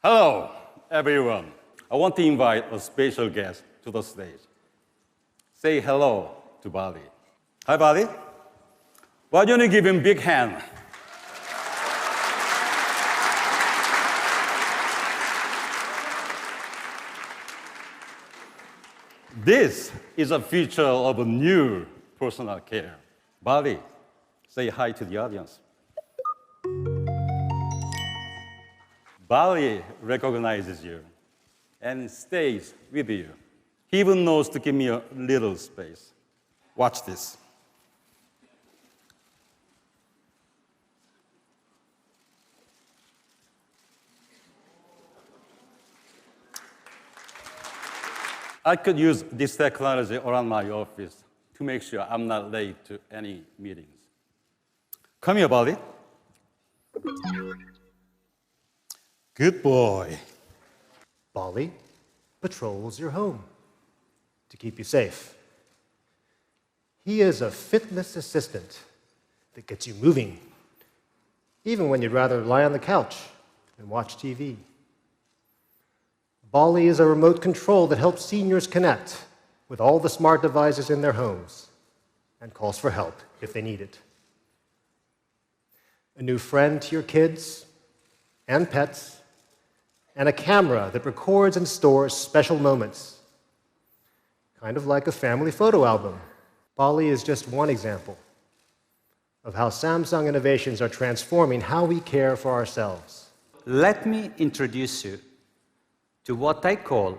Hello, everyone. I want to invite a special guest to the stage. Say hello to Ballie. Hi, Ballie. Why don't you give him a big hand? This is a feature of a new personal care. Ballie, say hi to the audience. Ballie recognizes you and stays with you. He even knows to give me a little space. Watch this. I could use this technology around my office to make sure I'm not late to any meetings. Come here, Ballie. Good boy. Ballie patrols your home to keep you safe. He is a fitness assistant that gets you moving, even when you'd rather lie on the couch and watch TV. Ballie is a remote control that helps seniors connect with all the smart devices in their homes and calls for help if they need it. A new friend to your kids and pets, and a camera that records and stores special moments, kind of like a family photo album. Ballie is just one example of how Samsung innovations are transforming how we care for ourselves. Let me introduce you to what I call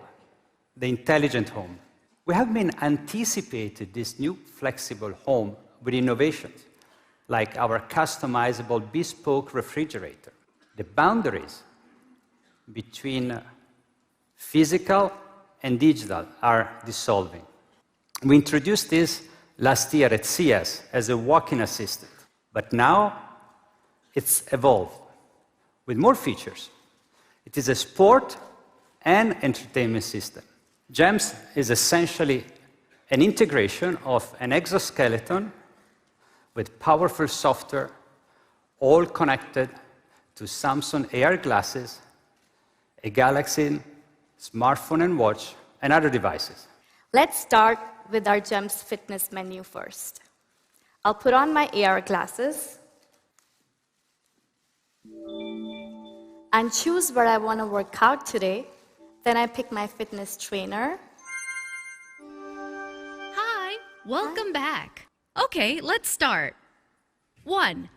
the intelligent home. We have been anticipating this new flexible home with innovations, like our customizable bespoke refrigerator. The boundaries between physical and digital are dissolving. We introduced this last year at CES as a walk-in assistant, but now it's evolved with more features. It is a sport and entertainment system. GEMS is essentially an integration of an exoskeleton with powerful software, all connected to Samsung AR glasses, a Galaxy smartphone and watch, and other devices. Let's start with our GEMS fitness menu first. I'll put on my AR glasses and choose where I want to work out today. Then I pick my fitness trainer. Hi, welcome back. Okay, let's start. 1,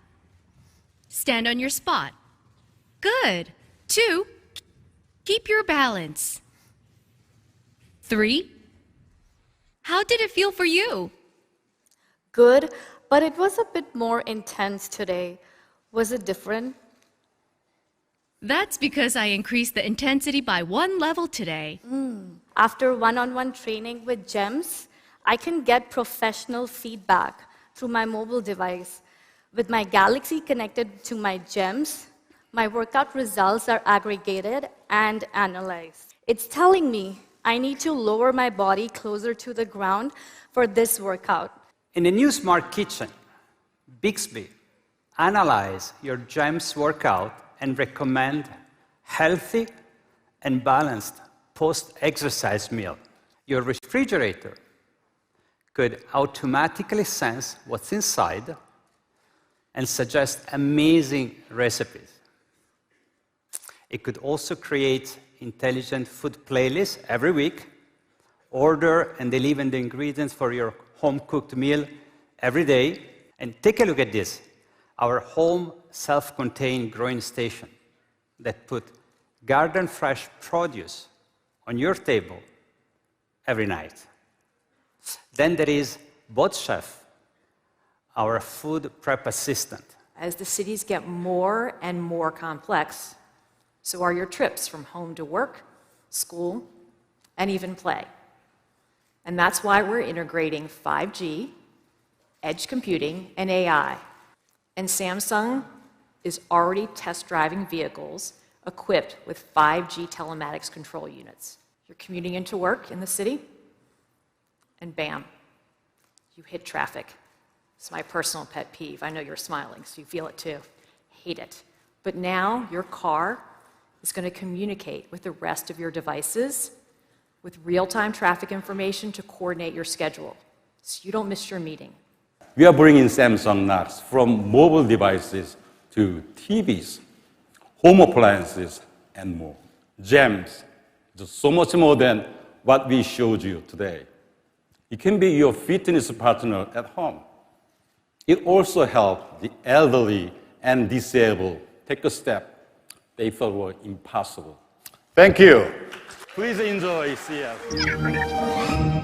stand on your spot. Good. 2, keep your balance. 3, how did it feel for you? Good, but it was a bit more intense today. Was it different? That's because I increased the intensity by 1 level today. After one-on-one training with GEMS, I can get professional feedback through my mobile device. With my Galaxy connected to my GEMS, my workout results are aggregated and analyzed. It's telling me I need to lower my body closer to the ground for this workout. In the new smart kitchen, Bixby analyze your GEMS workout and recommend healthy and balanced post-exercise meal. Your refrigerator could automatically sense what's inside and suggest amazing recipes. It could also create intelligent food playlists every week, order and deliver the ingredients for your home-cooked meal every day. And take a look at this, our home self-contained growing station that put garden-fresh produce on your table every night. Then there is BotChef, our food prep assistant. As the cities get more and more complex, so are your trips from home to work, school, and even play. And that's why we're integrating 5G, edge computing, and AI. And Samsung is already test driving vehicles equipped with 5G telematics control units. You're commuting into work in the city, and bam, you hit traffic. It's my personal pet peeve. I know you're smiling, so you feel it too. Hate it. But now your car is going to communicate with the rest of your devices with real-time traffic information to coordinate your schedule, so you don't miss your meeting. We are bringing Samsung Knots from mobile devices to TVs, home appliances, and more. GEMS is so much more than what we showed you today. It can be your fitness partner at home. It also helps the elderly and disabled take a step they thought were impossible. Thank you. Please enjoy CES.